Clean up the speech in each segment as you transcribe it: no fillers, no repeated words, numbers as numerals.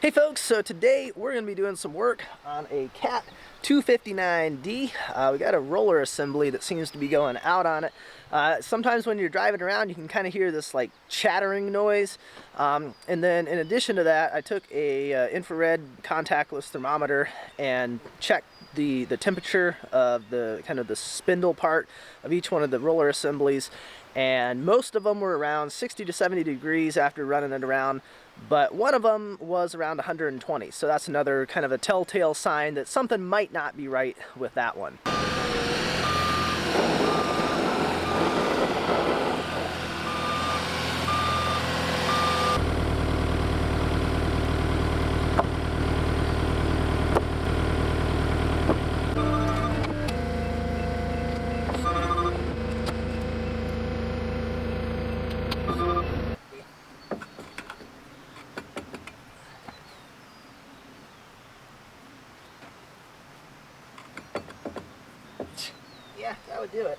Hey folks, so today we're going to be doing some work on a Cat 259D. We got a roller assembly that seems to be going out on it. Sometimes when you're driving around you can kind of hear this like chattering noise. And then in addition to that, I took a infrared contactless thermometer and checked the temperature of the kind of the spindle part of each one of the roller assemblies, and most of them were around 60 to 70 degrees after running it around, but one of them was around 120, so that's another kind of a telltale sign that something might not be right with that one. Yeah, that would do it.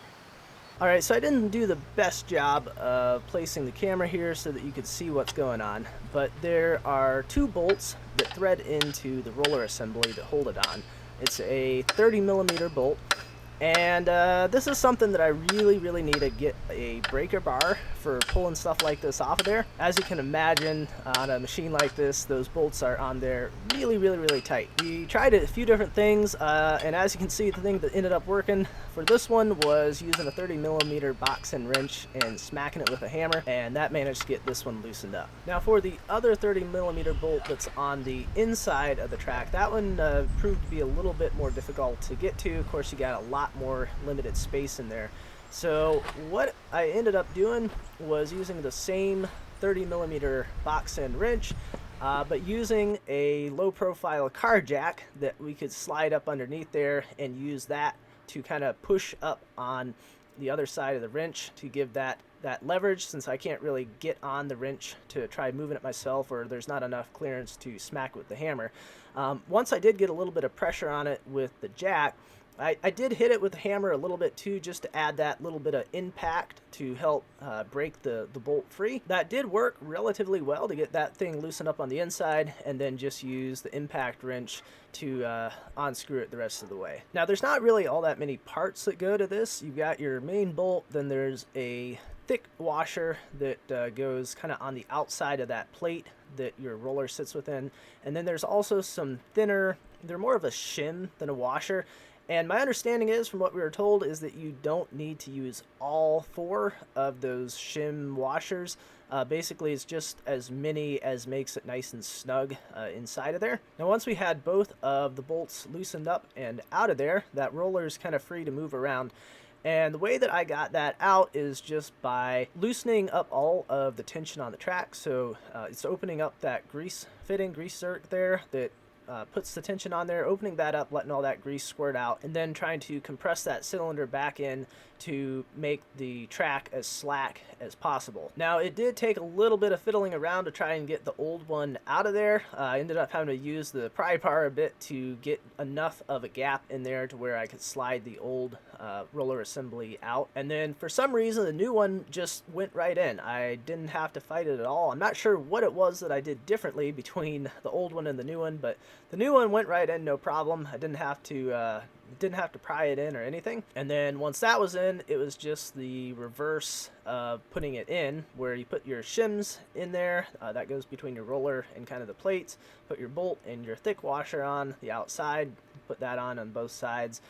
Alright, so I didn't do the best job of placing the camera here so that you could see what's going on, but there are two bolts that thread into the roller assembly that hold it on. It's a 30mm bolt, and this is something that I really need to get a breaker bar for pulling stuff like this off of there. As you can imagine, on a machine like this, those bolts are on there really tight. We tried a few different things, and as you can see, the thing that ended up working for this one was using a 30mm box and wrench and smacking it with a hammer, and that managed to get this one loosened up. Now for the other 30mm bolt that's on the inside of the track, that one proved to be a little bit more difficult to get to. Of course, you got a lot more limited space in there. So what I ended up doing was using the same 30mm box and wrench, but using a low profile car jack that we could slide up underneath there and use that to kind of push up on the other side of the wrench to give that leverage, since I can't really get on the wrench to try moving it myself, or there's not enough clearance to smack with the hammer. Once I did get a little bit of pressure on it with the jack, I did hit it with the hammer a little bit too, just to add that little bit of impact to help break the bolt free. That did work relatively well to get that thing loosened up on the inside, and then just use the impact wrench to unscrew it the rest of the way. Now there's not really all that many parts that go to this. You've got your main bolt, then there's a thick washer that goes kind of on the outside of that plate that your roller sits within, and then there's also some thinner, they're more of a shim than a washer. And my understanding is, from what we were told, is that you don't need to use all four of those shim washers. Basically, it's just as many as makes it nice and snug inside of there. Now, once we had both of the bolts loosened up and out of there, that roller is kind of free to move around. And the way that I got that out is just by loosening up all of the tension on the track. So it's opening up that grease zerk there that puts the tension on there, opening that up, letting all that grease squirt out, and then trying to compress that cylinder back in to make the track as slack as possible. Now, it did take a little bit of fiddling around to try and get the old one out of there. I ended up having to use the pry bar a bit to get enough of a gap in there to where I could slide the old roller assembly out. And then for some reason, the new one just went right in. I didn't have to fight it at all. I'm not sure what it was that I did differently between the old one and the new one, but the new one went right in, no problem. I didn't have to pry it in or anything. And then once that was in, it was just the reverse of putting it in, where you put your shims in there, that goes between your roller and kind of the plates, put your bolt and your thick washer on the outside, put that on both sides,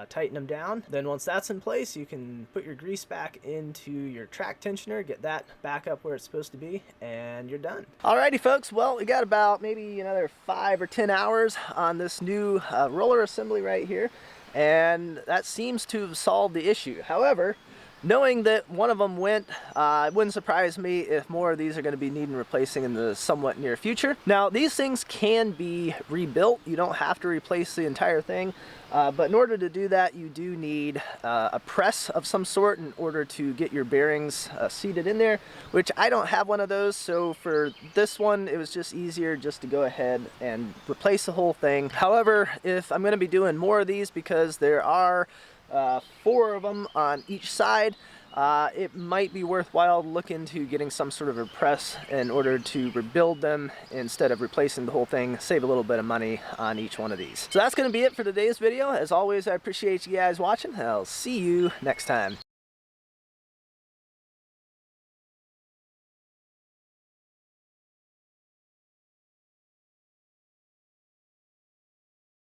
tighten them down. Then once that's in place, you can put your grease back into your track tensioner, get that back up where it's supposed to be, and you're done. Alrighty folks, well, we got about maybe another 5 or 10 hours on this new roller assembly right here, and that seems to have solved the issue. However, knowing that one of them went, it wouldn't surprise me if more of these are going to be needing replacing in the somewhat near future. Now, these things can be rebuilt. You don't have to replace the entire thing, but in order to do that, you do need a press of some sort in order to get your bearings seated in there, which I don't have one of those. So for this one, it was just easier just to go ahead and replace the whole thing. However, if I'm going to be doing more of these, because there are 4 of them on each side, it might be worthwhile to look into getting some sort of a press in order to rebuild them instead of replacing the whole thing. Save a little bit of money on each one of these. So that's going to be it for today's video. As always, I appreciate you guys watching. I'll see you next time.